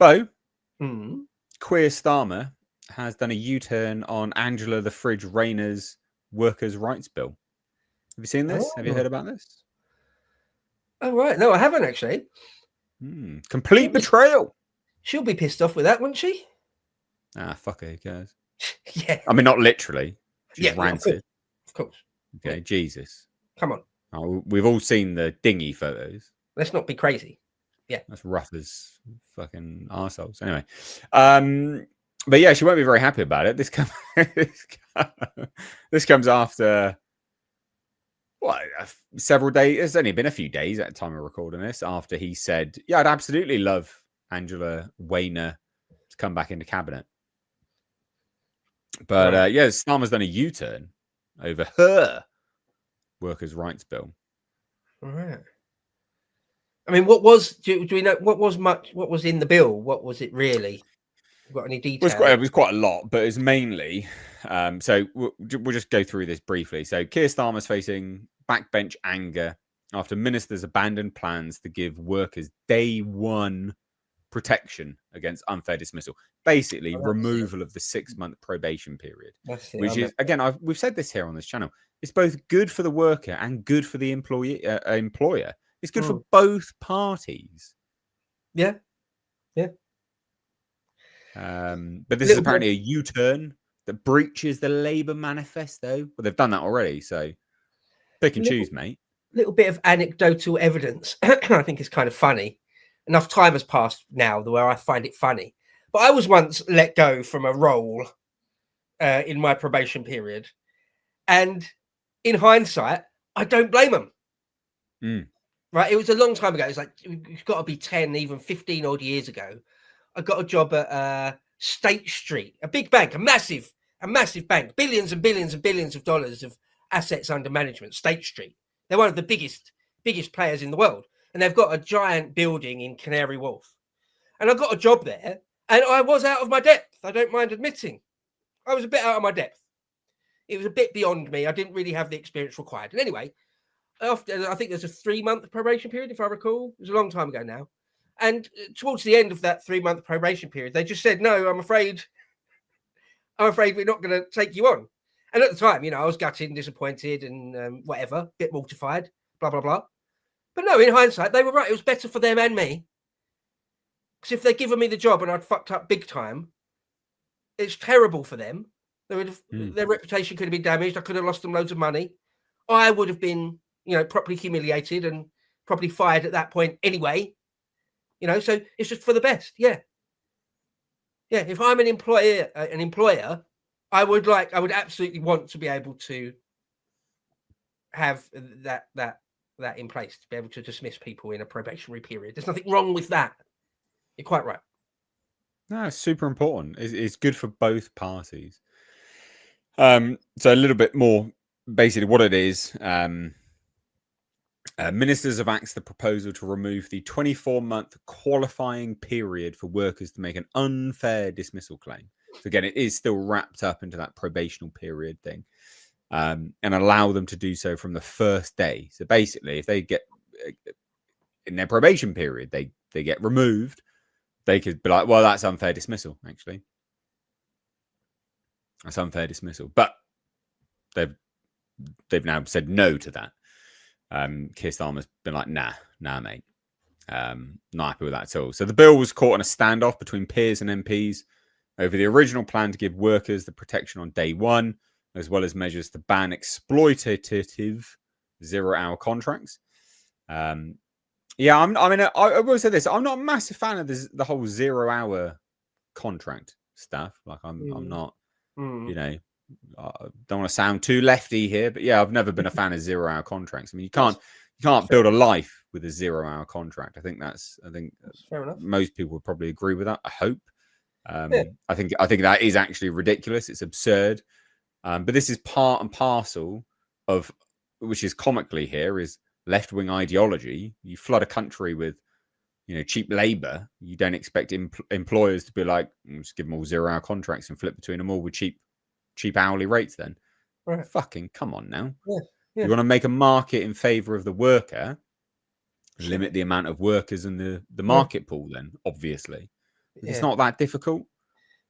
Bo, Hmm. Keir Starmer has done a U-turn on Angela the Fridge Rayner's workers' rights bill. Have you seen this? Have you heard about this? Oh, right. No, I haven't actually. Complete betrayal. She'll be pissed off with that, won't she? Ah, fuck her, who cares? Yeah. I mean, not literally. She's Yeah, ranted. of course. Okay, Yeah. Jesus. Come on. Oh, we've all seen the dinghy photos. Let's not be crazy. Yeah. That's rough as fucking arseholes. Anyway. But yeah, she won't be very happy about it. This comes after several days. It's only been a few days at the time of recording this after he said, "Yeah, I'd absolutely love Angela Rayner to come back into cabinet." But yeah, Starmer's done a U-turn over her workers' rights bill. All right. I mean, what was? Do we know what was in the bill? What was it really? Got any details? It was quite a lot, but it's mainly. So we'll just go through this briefly. So Keir Starmer's facing backbench anger after ministers abandoned plans to give workers day one protection against unfair dismissal. Basically, removal of the 6-month probation period, which is, again, we've said this here on this channel. It's both good for the worker and good for the employer. It's good for both parties. Yeah. Yeah. But this is apparently a U-turn that breaches the Labour manifesto. Well, they've done that already, so pick and choose, mate. Little bit of anecdotal evidence. I think it's kind of funny. Enough time has passed now where I find it funny. But I was once let go from a role in my probation period. And in hindsight, I don't blame them. Right? It was a long time ago. It's like, it's got to be 10, even 15 odd years ago. I got a job at State Street, a big bank, a massive bank, billions and billions and billions of dollars of assets under management. State Street. They're one of the biggest players in the world, and they've got a giant building in Canary Wharf. And I got a job there, and I was out of my depth. I don't mind admitting, I was a bit out of my depth. It was a bit beyond me. I didn't really have the experience required. And anyway, after, I think there's a 3-month probation period, if I recall. It was a long time ago now. And towards the end of that 3-month probation period, they just said, "No, I'm afraid we're not going to take you on." And at the time, I was gutted and disappointed and whatever, a bit mortified, blah, blah, blah. But no, in hindsight, they were right. It was better for them and me. Because if they'd given me the job and I'd fucked up big time, it's terrible for them. Their reputation could have been damaged. I could have lost them loads of money. I would have been, properly humiliated and probably fired at that point anyway. So it's just for the best. Yeah. Yeah. If I'm an employer, I would absolutely want to be able to have that in place, to be able to dismiss people in a probationary period. There's nothing wrong with that. You're quite right. No, it's super important. It's good for both parties. So a little bit more, basically what it is. Ministers have axed the proposal to remove the 24-month qualifying period for workers to make an unfair dismissal claim. So again, it is still wrapped up into that probational period thing, and allow them to do so from the first day. So basically, if they get in their probation period, they get removed, they could be like, "Well, that's unfair dismissal. Actually, that's unfair dismissal." But they've now said no to that. Keir Starmer's been like, nah, mate. Not happy with that at all. So the bill was caught in a standoff between peers and MPs over the original plan to give workers the protection on day one, as well as measures to ban exploitative 0-hour contracts. I will say this. I'm not a massive fan of the whole 0-hour contract stuff. Like I'm not, I don't want to sound too lefty here, but yeah, I've never been a fan of 0-hour contracts. I mean, you can't build a life with a 0-hour contract. I think that's fair enough. Most people would probably agree with that. I hope. I think that is actually ridiculous. It's absurd. But this is part and parcel of, which is comically here, is left-wing ideology. You flood a country with, cheap labor. You don't expect employers to be like, just give them all 0-hour contracts and flip between them all with cheap hourly rates. Then fucking come on now. You want to make a market in favor of the worker, limit the amount of workers in the market pool, then obviously. It's not that difficult.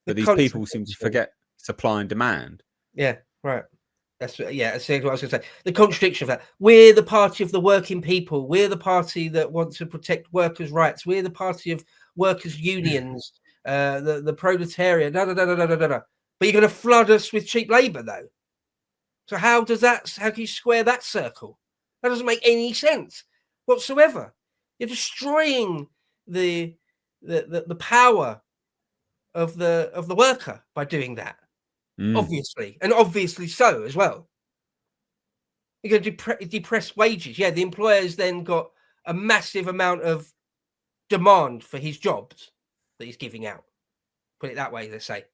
But these people seem to forget supply and demand. Yeah, right. That's what I was going to say. The contradiction of that. We're the party of the working people. We're the party that wants to protect workers' rights. We're the party of workers' unions, the proletariat. Da, da, da, da, da, da, da. But you're going to flood us with cheap labour, though. So how can you square that circle? That doesn't make any sense whatsoever. You're destroying the power of the worker by doing that. Obviously, and obviously so as well. You're going to depress wages. Yeah, the employer's then got a massive amount of demand for his jobs that he's giving out. Put it that way, let's say.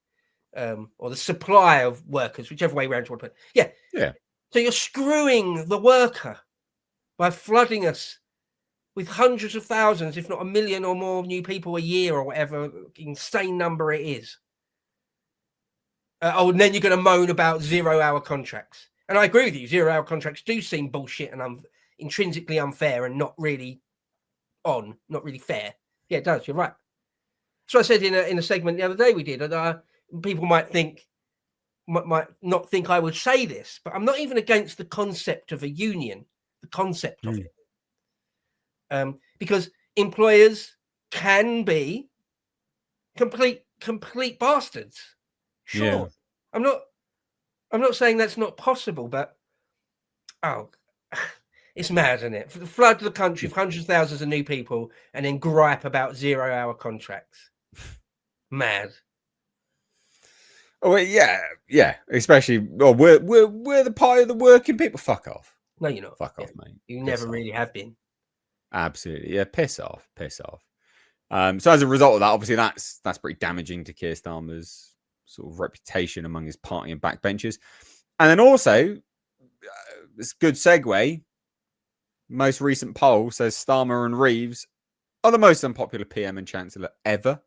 Or the supply of workers, whichever way around you want to put it. Yeah. So you're screwing the worker by flooding us with hundreds of thousands, if not 1 million or more new people a year or whatever insane number it is. And then you're going to moan about 0-hour contracts. And I agree with you. 0-hour contracts do seem bullshit and intrinsically unfair and not really fair. Yeah, it does. You're right. So I said in a segment the other day we did, people might not think I would say this, but I'm not even against the concept of a union, the concept of it. Because employers can be complete bastards. Sure. Yeah. I'm not saying that's not possible, but it's mad, isn't it? Flood the country with hundreds of thousands of new people and then gripe about 0-hour contracts. Mad. Oh yeah. Especially, we're the party of the working people. Fuck off. No, you're not. Fuck off, mate. You never really have been. Absolutely, yeah. Piss off. So as a result of that, obviously that's pretty damaging to Keir Starmer's sort of reputation among his party and backbenchers. And then also, this good segue. Most recent poll says Starmer and Reeves are the most unpopular PM and Chancellor ever.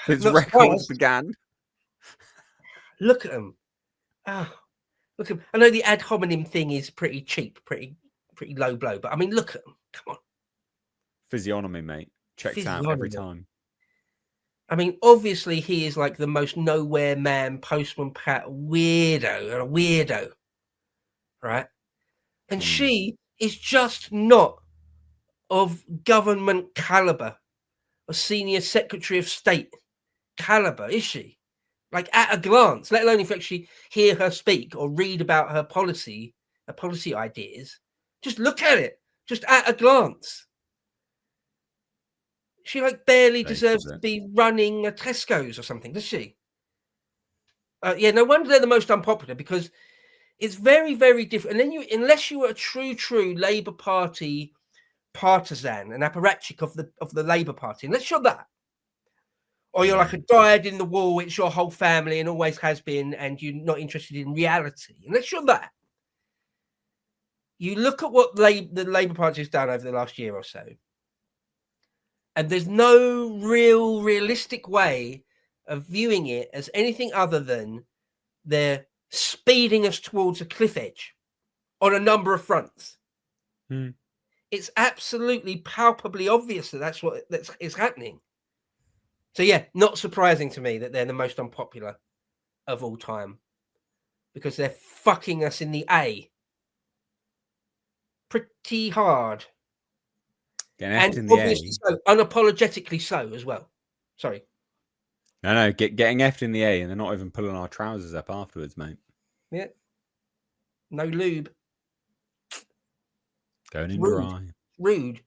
Since records began. Look at them. Look at them. I know the ad hominem thing is pretty cheap, pretty low blow, but I mean, look at them. Come on. Physiognomy, mate. Checks out every time. I mean, obviously, he is like the most nowhere man, Postman Pat weirdo, right? And she is just not of government caliber, a senior secretary of state caliber, is she? Like at a glance, let alone if you actually hear her speak or read about her policy ideas. Just look at it, just at a glance. She like barely deserves to be running a Tesco's or something, does she? Yeah, no wonder they're the most unpopular, because it's very, very different. And then unless you were a true Labour Party partisan, an apparatchik of the Labour Party, unless you're that, or you're like a dyed in the wool, it's your whole family and always has been, and you're not interested in reality, unless you're that, you look at what the Labour Party has done over the last year or so, and there's no realistic way of viewing it as anything other than they're speeding us towards a cliff edge on a number of fronts. It's absolutely palpably obvious that that's what is happening. So yeah, not surprising to me that they're the most unpopular of all time, because they're fucking us in the A pretty hard. And in the obviously so, unapologetically so as well. Sorry. No, getting effed in the A, and they're not even pulling our trousers up afterwards, mate. Yeah. No lube. Going in dry. Rude.